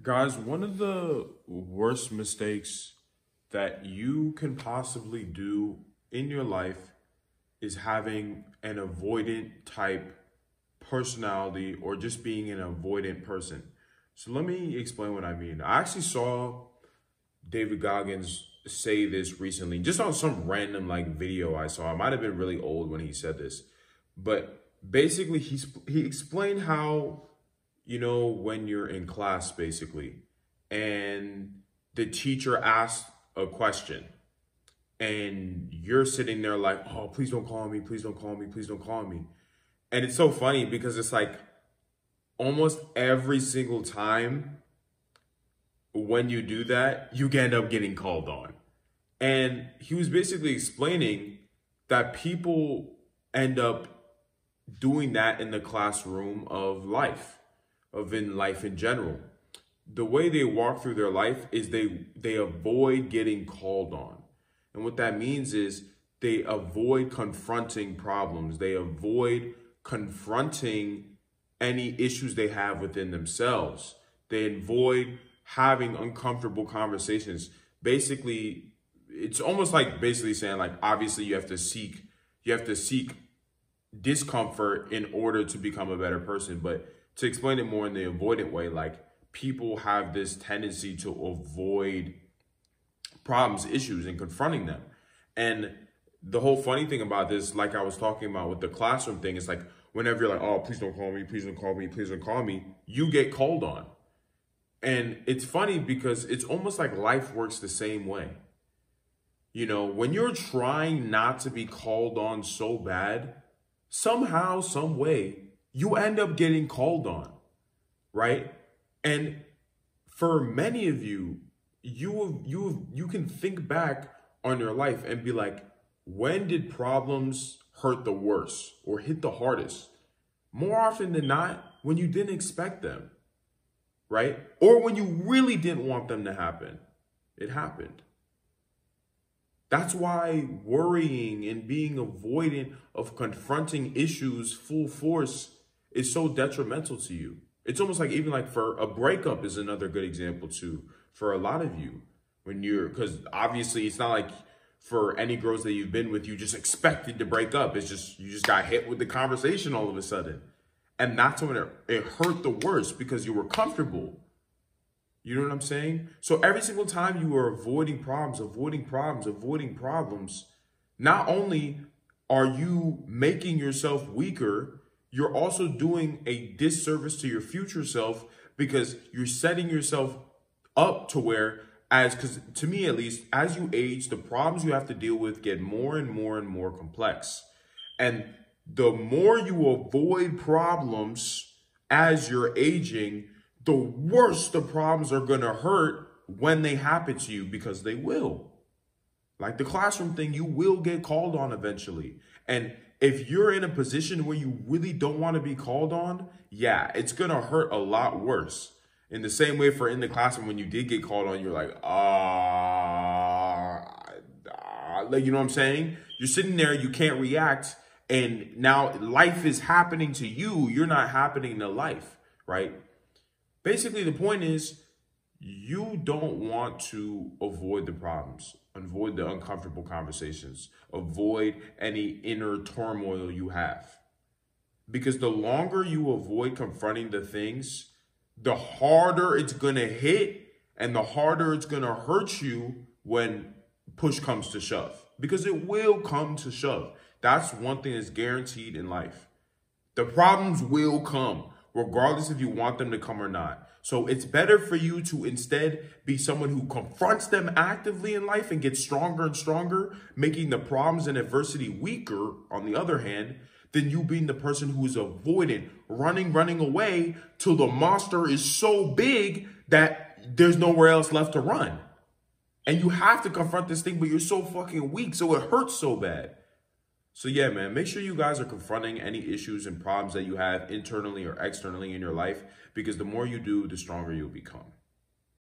Guys, one of the worst mistakes that you can possibly do in your life is having an avoidant type personality or just being an avoidant person. So let me explain what I mean. I actually saw David Goggins say this recently, just on some random video I saw. It might have been really old when he said this, but basically he explained how, when you're in class basically, and the teacher asks a question and you're sitting there like, oh, please don't call me, please don't call me, please don't call me. And it's so funny because it's like almost every single time when you do that, you end up getting called on. And he was basically explaining that people end up doing that in the classroom of life, in life in general. The way they walk through their life is they avoid getting called on. And what that means is they avoid confronting problems. They avoid confronting any issues they have within themselves. They avoid having uncomfortable conversations. Basically, it's almost like basically saying obviously you have to seek discomfort in order to become a better person. But to explain it more in the avoidant way, people have this tendency to avoid problems, issues, and confronting them. And the whole funny thing about this, like I was talking about with the classroom thing, is whenever you're like, oh, please don't call me, please don't call me, please don't call me, you get called on. And it's funny because it's almost like life works the same way. When you're trying not to be called on so bad, somehow, some way, you end up getting called on, right? And for many of you, you can think back on your life and be like, when did problems hurt the worst or hit the hardest? More often than not, when you didn't expect them, right? Or when you really didn't want them to happen. It happened. That's why worrying and being avoidant of confronting issues full force is so detrimental to you. It's almost like even for a breakup is another good example too, for a lot of you. Because obviously it's not like for any girls that you've been with, you just expected to break up. It's just, you just got hit with the conversation all of a sudden. And that's when it hurt the worst because you were comfortable. You know what I'm saying? So every single time you are avoiding problems, not only are you making yourself weaker, you're also doing a disservice to your future self because you're setting yourself up to where, because to me at least, as you age, the problems you have to deal with get more and more and more complex. And the more you avoid problems as you're aging, the worse the problems are going to hurt when they happen to you, because they will. Like the classroom thing, you will get called on eventually. And if you're in a position where you really don't want to be called on, yeah, it's going to hurt a lot worse. In the same way for in the classroom, when you did get called on, you're like, you know what I'm saying? You're sitting there, you can't react. And now life is happening to you. You're not happening to life, right? Basically, the point is you don't want to avoid the problems, avoid the uncomfortable conversations, avoid any inner turmoil you have. Because the longer you avoid confronting the things, the harder it's going to hit and the harder it's going to hurt you when push comes to shove. Because it will come to shove. That's one thing that's guaranteed in life. The problems will come, regardless if you want them to come or not. So it's better for you to instead be someone who confronts them actively in life and gets stronger and stronger, making the problems and adversity weaker, on the other hand, than you being the person who is avoidant, running away till the monster is so big that there's nowhere else left to run. And you have to confront this thing, but you're so fucking weak, so it hurts so bad. So yeah, man, make sure you guys are confronting any issues and problems that you have internally or externally in your life, because the more you do, the stronger you'll become.